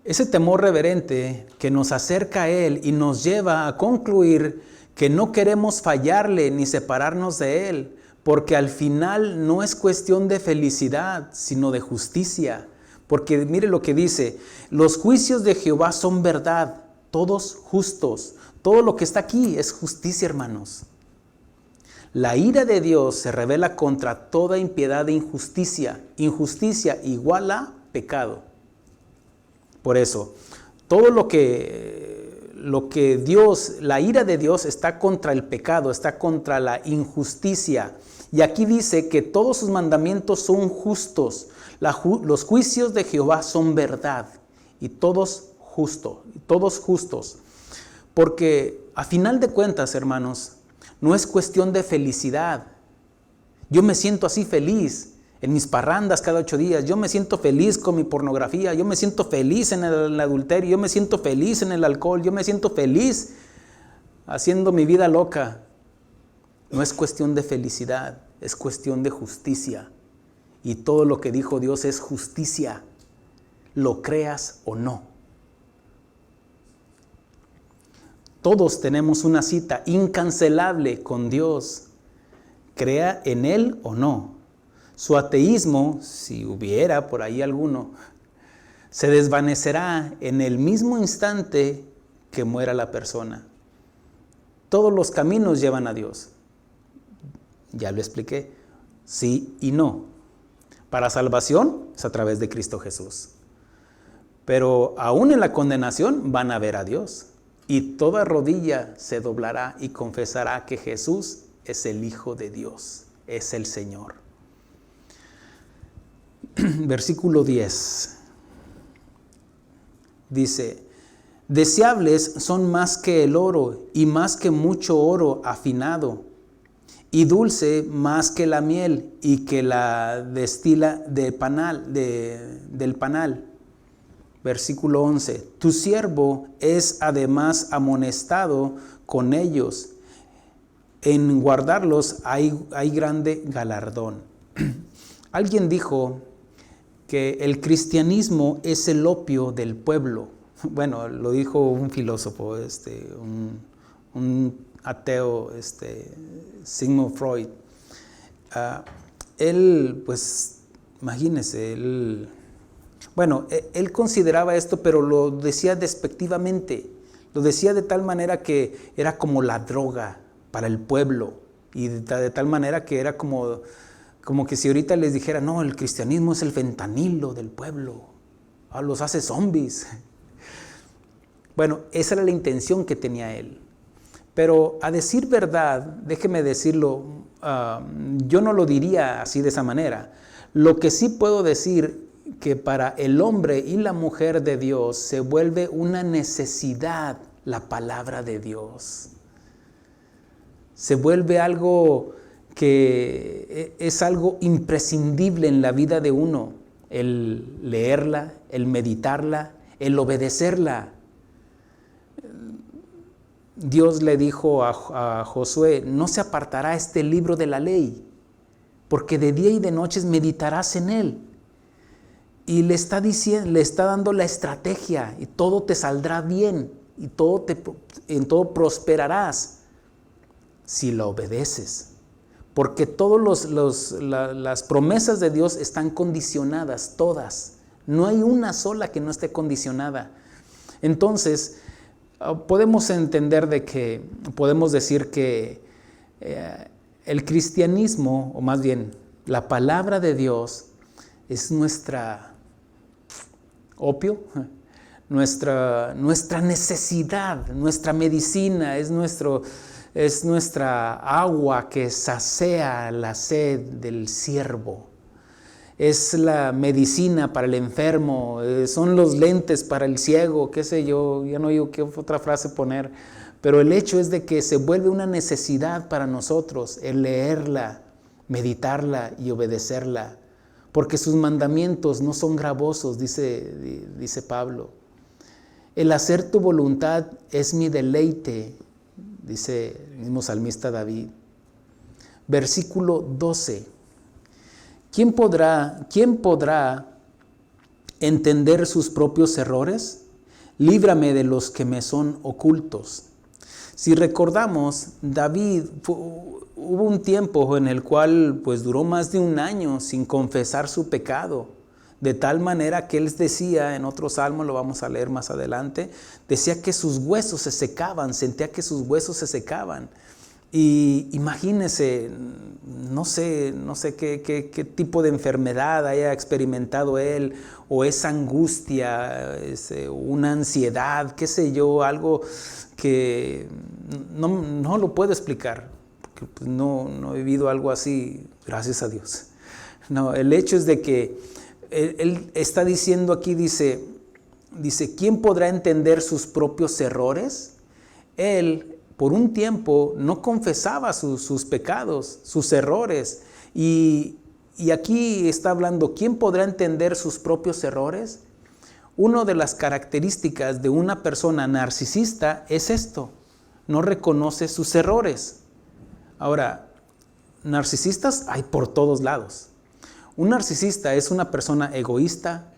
Ese temor reverente que nos acerca a Él y nos lleva a concluir que no queremos fallarle ni separarnos de Él, porque al final no es cuestión de felicidad, sino de justicia. Porque mire lo que dice, los juicios de Jehová son verdad, todos justos. Todo lo que está aquí es justicia, hermanos. La ira de Dios se revela contra toda impiedad e injusticia. Injusticia igual a pecado. Por eso, todo lo que Dios, la ira de Dios está contra el pecado, está contra la injusticia. Y aquí dice que todos sus mandamientos son justos. Los juicios de Jehová son verdad y todos justos. Porque a final de cuentas, hermanos, no es cuestión de felicidad. Yo me siento así feliz en mis parrandas cada 8 días. Yo me siento feliz con mi pornografía. Yo me siento feliz en el adulterio. Yo me siento feliz en el alcohol. Yo me siento feliz haciendo mi vida loca. No es cuestión de felicidad, es cuestión de justicia. Y todo lo que dijo Dios es justicia, lo creas o no. Todos tenemos una cita incancelable con Dios, crea en Él o no. Su ateísmo, si hubiera por ahí alguno, se desvanecerá en el mismo instante que muera la persona. Todos los caminos llevan a Dios. Ya lo expliqué, sí y no. Para salvación es a través de Cristo Jesús. Pero aún en la condenación van a ver a Dios. Y toda rodilla se doblará y confesará que Jesús es el Hijo de Dios, es el Señor. Versículo 10. Dice, deseables son más que el oro y más que mucho oro afinado, y dulce más que la miel y que la destila del panal. Versículo 11. Tu siervo es además amonestado con ellos. En guardarlos hay grande galardón. Alguien dijo que el cristianismo es el opio del pueblo. Bueno, lo dijo un filósofo, un ateo, Sigmund Freud. Él, pues, imagínese, él Bueno, él consideraba esto, pero lo decía despectivamente. Lo decía de tal manera que era como la droga para el pueblo. Y de tal manera que era como que si ahorita les dijera, no, el cristianismo es el fentanilo del pueblo. Los hace zombies. Bueno, esa era la intención que tenía él. Pero a decir verdad, déjeme decirlo, yo no lo diría así de esa manera. Lo que sí puedo decir que para el hombre y la mujer de Dios se vuelve una necesidad la palabra de Dios. Se vuelve algo que es algo imprescindible en la vida de uno, el leerla, el meditarla, el obedecerla. Dios le dijo a Josué, no se apartará este libro de la ley, porque de día y de noche meditarás en él. Y le está diciendo, le está dando la estrategia, y todo te saldrá bien, y en todo prosperarás si lo obedeces. Porque todas las promesas de Dios están condicionadas, todas. No hay una sola que no esté condicionada. Entonces, podemos entender podemos decir que el cristianismo, o más bien la palabra de Dios, es nuestra opio, nuestra necesidad, nuestra medicina, es nuestra agua que sacía la sed del siervo. Es la medicina para el enfermo, son los lentes para el ciego, qué sé yo, ya no digo qué otra frase poner, pero el hecho es de que se vuelve una necesidad para nosotros el leerla, meditarla y obedecerla, porque sus mandamientos no son gravosos, dice Pablo. El hacer tu voluntad es mi deleite, dice el mismo salmista David. Versículo 12. ¿Quién podrá entender sus propios errores? Líbrame de los que me son ocultos. Si recordamos, David hubo un tiempo en el cual pues duró más de un año sin confesar su pecado, de tal manera que él decía, en otro salmo, lo vamos a leer más adelante, decía que sus huesos se secaban, sentía que sus huesos se secaban. Y imagínese, no sé qué tipo de enfermedad haya experimentado él, o esa angustia, una ansiedad, qué sé yo, algo que no lo puedo explicar, porque pues no he vivido algo así, gracias a Dios. No, el hecho es de que él está diciendo aquí, dice, ¿quién podrá entender sus propios errores? Él, por un tiempo, no confesaba sus pecados, sus errores. Y aquí está hablando, ¿quién podrá entender sus propios errores? Una de las características de una persona narcisista es esto, no reconoce sus errores. Ahora, narcisistas hay por todos lados. Un narcisista es una persona egoísta,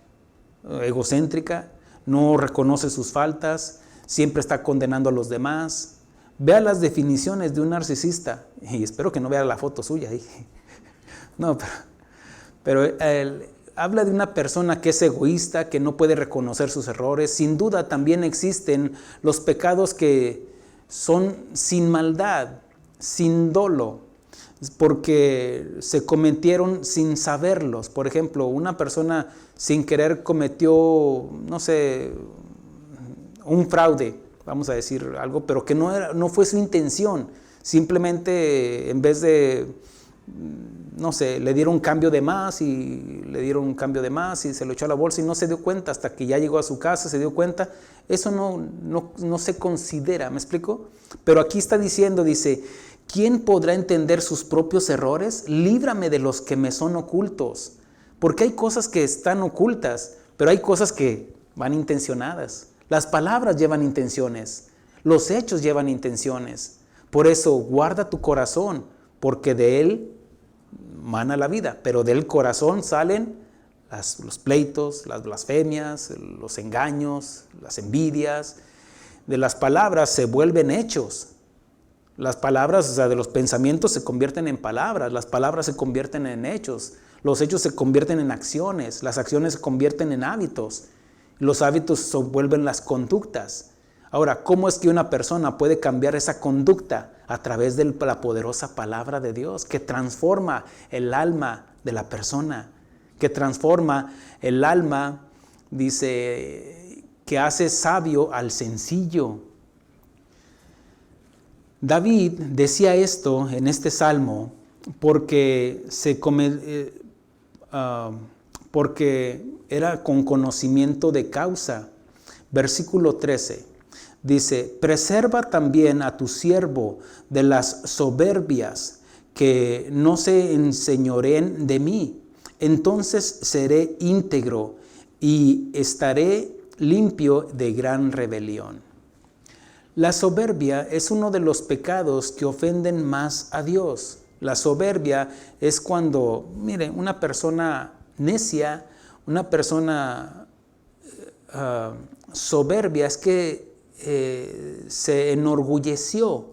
egocéntrica, no reconoce sus faltas, siempre está condenando a los demás. Vea las definiciones de un narcisista, y espero que no vea la foto suya ahí. No, pero él habla de una persona que es egoísta, que no puede reconocer sus errores. Sin duda también existen los pecados que son sin maldad, sin dolo, porque se cometieron sin saberlos. Por ejemplo, una persona sin querer cometió, no sé, un fraude, vamos a decir algo, pero que no fue su intención. Simplemente en vez de, no sé, le dieron un cambio de más y se lo echó a la bolsa y no se dio cuenta hasta que ya llegó a su casa, se dio cuenta. Eso no se considera, ¿me explico? Pero aquí está diciendo, dice, ¿quién podrá entender sus propios errores? Líbrame de los que me son ocultos. Porque hay cosas que están ocultas, pero hay cosas que van intencionadas. Las palabras llevan intenciones, los hechos llevan intenciones. Por eso guarda tu corazón, porque de él mana la vida, pero del corazón salen los pleitos, las blasfemias, los engaños, las envidias. De las palabras se vuelven hechos. Las palabras, de los pensamientos se convierten en palabras, las palabras se convierten en hechos. Los hechos se convierten en acciones, las acciones se convierten en hábitos, los hábitos se vuelven las conductas. Ahora, ¿cómo es que una persona puede cambiar esa conducta? A través de la poderosa palabra de Dios, que transforma el alma de la persona, que transforma el alma, dice, que hace sabio al sencillo. David decía esto en este salmo porque era con conocimiento de causa. Versículo 13 dice: preserva también a tu siervo de las soberbias, que no se enseñoreen de mí. Entonces seré íntegro y estaré limpio de gran rebelión. La soberbia es uno de los pecados que ofenden más a Dios. La soberbia es cuando, mire, una persona necia, una persona soberbia, es que se enorgulleció.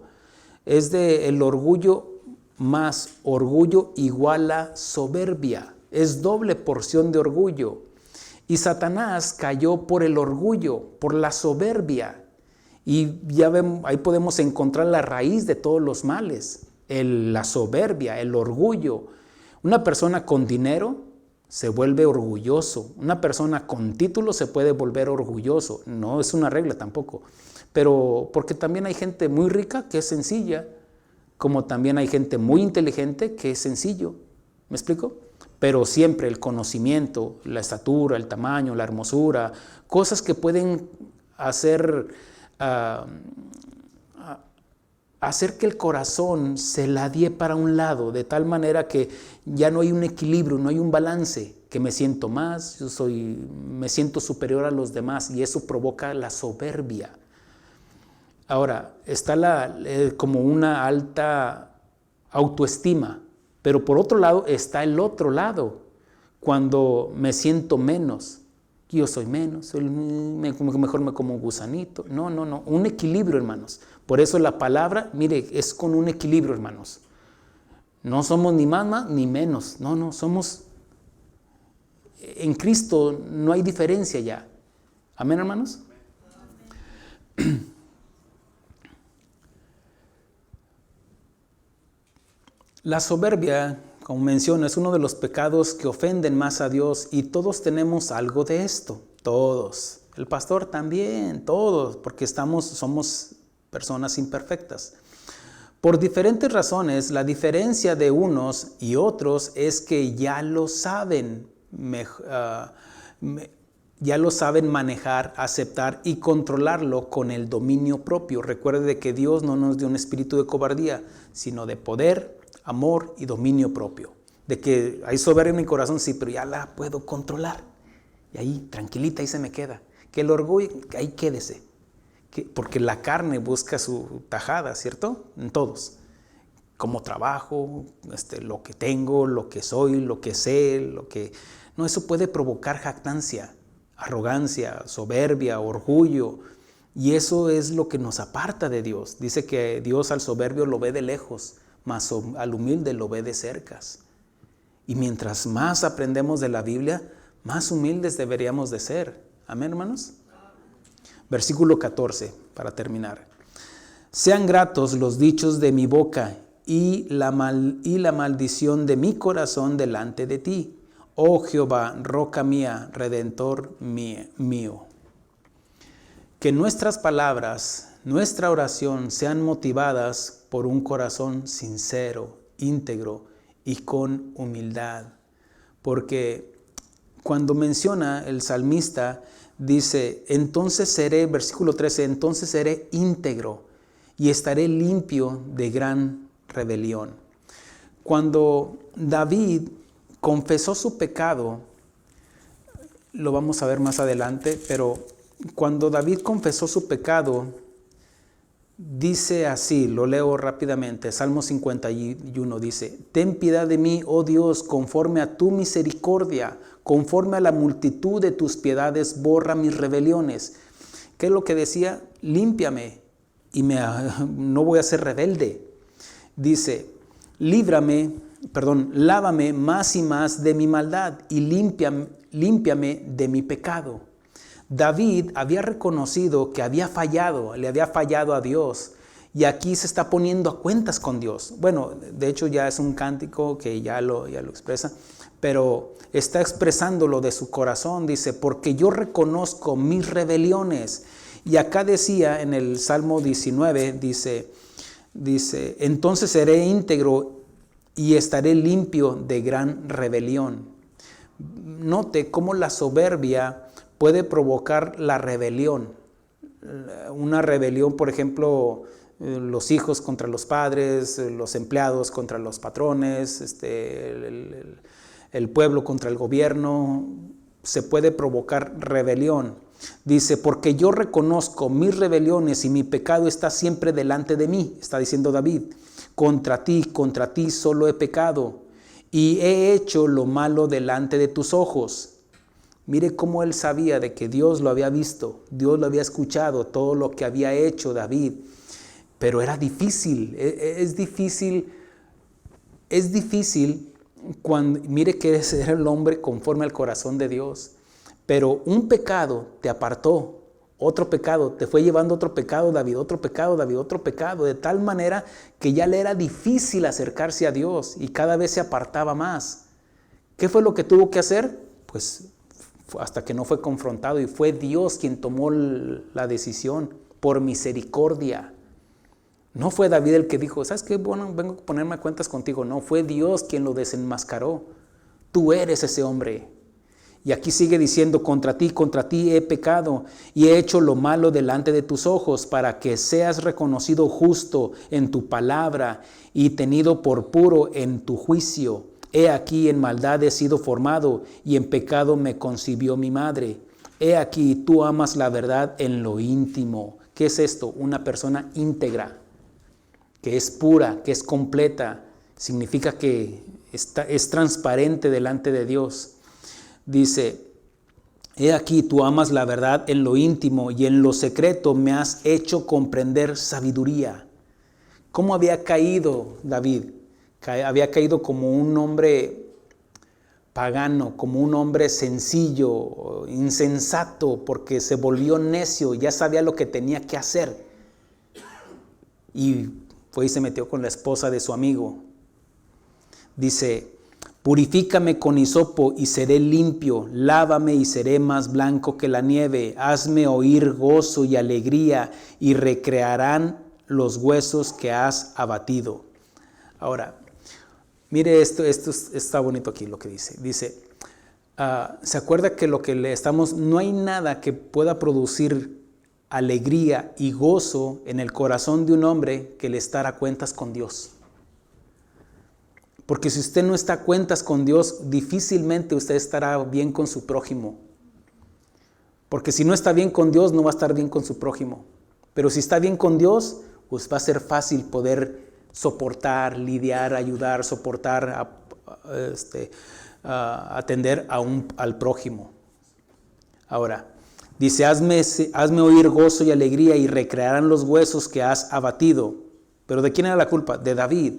Es de el orgullo más orgullo igual a soberbia. Es doble porción de orgullo. Y Satanás cayó por el orgullo, por la soberbia. Y ya vemos, ahí podemos encontrar la raíz de todos los males. La soberbia, el orgullo. Una persona con dinero se vuelve orgulloso. Una persona con título se puede volver orgulloso. No es una regla tampoco. Pero porque también hay gente muy rica que es sencilla, como también hay gente muy inteligente que es sencillo. ¿Me explico? Pero siempre el conocimiento, la estatura, el tamaño, la hermosura, cosas que pueden hacer que el corazón se ladie para un lado, de tal manera que ya no hay un equilibrio, no hay un balance, que me siento más, me siento superior a los demás, y eso provoca la soberbia. Ahora, está como una alta autoestima, pero por otro lado está el otro lado, cuando me siento menos. Yo soy menos, mejor me como un gusanito. No, un equilibrio, hermanos. Por eso la palabra, mire, es con un equilibrio, hermanos. No somos ni más ni menos. No, somos, en Cristo no hay diferencia ya. ¿Amén, hermanos? La soberbia, como menciono, es uno de los pecados que ofenden más a Dios, y todos tenemos algo de esto, todos. El pastor también, todos, porque somos personas imperfectas. Por diferentes razones, la diferencia de unos y otros es que ya lo saben, manejar, aceptar y controlarlo con el dominio propio. Recuerde que Dios no nos dio un espíritu de cobardía, sino de poder, amor y dominio propio. De que hay soberbia en mi corazón, sí, pero ya la puedo controlar. Y ahí, tranquilita, ahí se me queda. Que el orgullo, ahí quédese. Porque la carne busca su tajada, ¿cierto? En todos. Cómo trabajo, lo que tengo, lo que soy, lo que sé, No, eso puede provocar jactancia, arrogancia, soberbia, orgullo. Y eso es lo que nos aparta de Dios. Dice que Dios al soberbio lo ve de lejos, mas al humilde lo ve de cercas. Y mientras más aprendemos de la Biblia, más humildes deberíamos de ser. ¿Amén, hermanos? Versículo 14, para terminar. Sean gratos los dichos de mi boca y la maldición de mi corazón delante de ti, oh Jehová, roca mía, redentor mío. Que nuestras palabras, nuestra oración sean motivadas por un corazón sincero, íntegro y con humildad. Porque cuando menciona el salmista, dice, entonces seré, versículo 13, entonces seré íntegro y estaré limpio de gran rebelión. Cuando David confesó su pecado, lo vamos a ver más adelante, pero cuando David confesó su pecado, dice así, lo leo rápidamente, Salmo 51 dice, ten piedad de mí, oh Dios, conforme a tu misericordia, conforme a la multitud de tus piedades, borra mis rebeliones. ¿Qué es lo que decía? Límpiame y no voy a ser rebelde. Dice, líbrame lávame más y más de mi maldad y límpiame de mi pecado. David había reconocido que había fallado, le había fallado a Dios. Y aquí se está poniendo a cuentas con Dios. Bueno, de hecho ya es un cántico que ya lo expresa, pero está expresándolo de su corazón. Dice, porque yo reconozco mis rebeliones. Y acá decía en el Salmo 19, dice, entonces seré íntegro y estaré limpio de gran rebelión. Note cómo la soberbia puede provocar la rebelión. Una rebelión, por ejemplo, los hijos contra los padres, los empleados contra los patrones, el pueblo contra el gobierno, se puede provocar rebelión. Dice, porque yo reconozco mis rebeliones y mi pecado está siempre delante de mí, está diciendo David. Contra ti solo he pecado y he hecho lo malo delante de tus ojos. Mire cómo él sabía de que Dios lo había visto, Dios lo había escuchado, todo lo que había hecho David. Pero era difícil, es difícil cuando, mire que era el hombre conforme al corazón de Dios. Pero un pecado te apartó, otro pecado, te fue llevando otro pecado, David, otro pecado, David, otro pecado, de tal manera que ya le era difícil acercarse a Dios y cada vez se apartaba más. ¿Qué fue lo que tuvo que hacer? Pues hasta que no fue confrontado y fue Dios quien tomó la decisión por misericordia. No fue David el que dijo, ¿sabes qué? Bueno, vengo a ponerme a cuentas contigo. No, fue Dios quien lo desenmascaró. Tú eres ese hombre. Y aquí sigue diciendo, contra ti he pecado y he hecho lo malo delante de tus ojos para que seas reconocido justo en tu palabra y tenido por puro en tu juicio. He aquí en maldad he sido formado y en pecado me concibió mi madre. He aquí tú amas la verdad en lo íntimo. ¿Qué es esto? Una persona íntegra, que es pura, que es completa, significa que es transparente delante de Dios. Dice, he aquí tú amas la verdad en lo íntimo y en lo secreto me has hecho comprender sabiduría. ¿Cómo había caído David? Había caído como un hombre pagano, como un hombre sencillo, insensato, porque se volvió necio, ya sabía lo que tenía que hacer. Y fue y se metió con la esposa de su amigo. Dice, purifícame con hisopo y seré limpio, lávame y seré más blanco que la nieve, hazme oír gozo y alegría y recrearán los huesos que has abatido. Ahora, mire esto está bonito aquí lo que dice. Dice, ¿se acuerda que lo que le estamos, no hay nada que pueda producir alegría y gozo en el corazón de un hombre que le estar a cuentas con Dios? Porque si usted no está a cuentas con Dios, difícilmente usted estará bien con su prójimo. Porque si no está bien con Dios, no va a estar bien con su prójimo. Pero si está bien con Dios, pues va a ser fácil poder soportar, lidiar, ayudar, soportar, atender al prójimo. Ahora, dice, hazme oír gozo y alegría y recrearán los huesos que has abatido. ¿Pero de quién era la culpa? De David.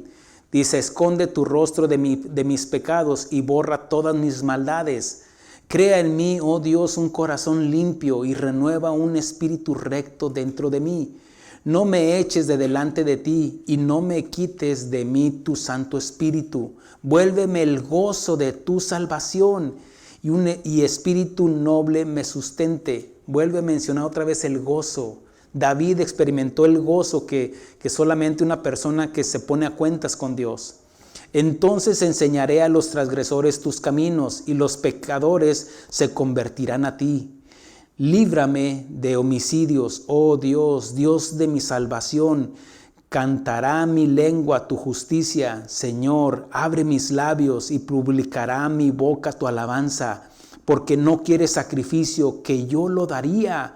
Dice, esconde tu rostro de mis pecados y borra todas mis maldades. Crea en mí, oh Dios, un corazón limpio y renueva un espíritu recto dentro de mí. No me eches de delante de ti y no me quites de mí tu Santo Espíritu. Vuélveme el gozo de tu salvación y espíritu noble me sustente. Vuelve a mencionar otra vez el gozo. David experimentó el gozo que solamente una persona que se pone a cuentas con Dios. Entonces enseñaré a los transgresores tus caminos y los pecadores se convertirán a ti. Líbrame de homicidios, oh Dios, Dios de mi salvación. Cantará mi lengua tu justicia, Señor, abre mis labios y publicará mi boca tu alabanza, porque no quieres sacrificio que yo lo daría,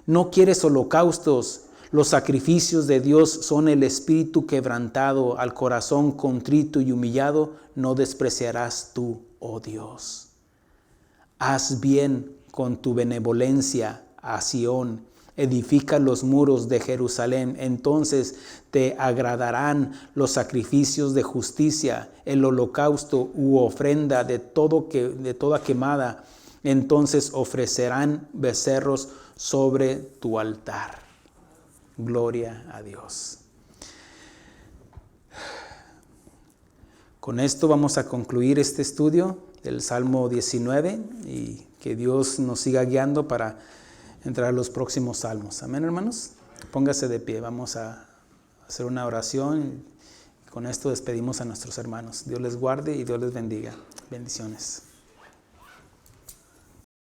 no quieres holocaustos. Los sacrificios de Dios son el espíritu quebrantado, al corazón contrito y humillado no despreciarás tú, oh Dios. Haz bien con tu benevolencia a Sión Edifica los muros de Jerusalén, entonces te agradarán los sacrificios de justicia, el holocausto u ofrenda de toda quemada. Entonces ofrecerán becerros sobre tu altar. Gloria a Dios. Con esto vamos a concluir este estudio del Salmo 19 y que Dios nos siga guiando para entrar a los próximos salmos. Amén, hermanos. Póngase de pie. Vamos a hacer una oración y con esto despedimos a nuestros hermanos. Dios les guarde y Dios les bendiga. Bendiciones.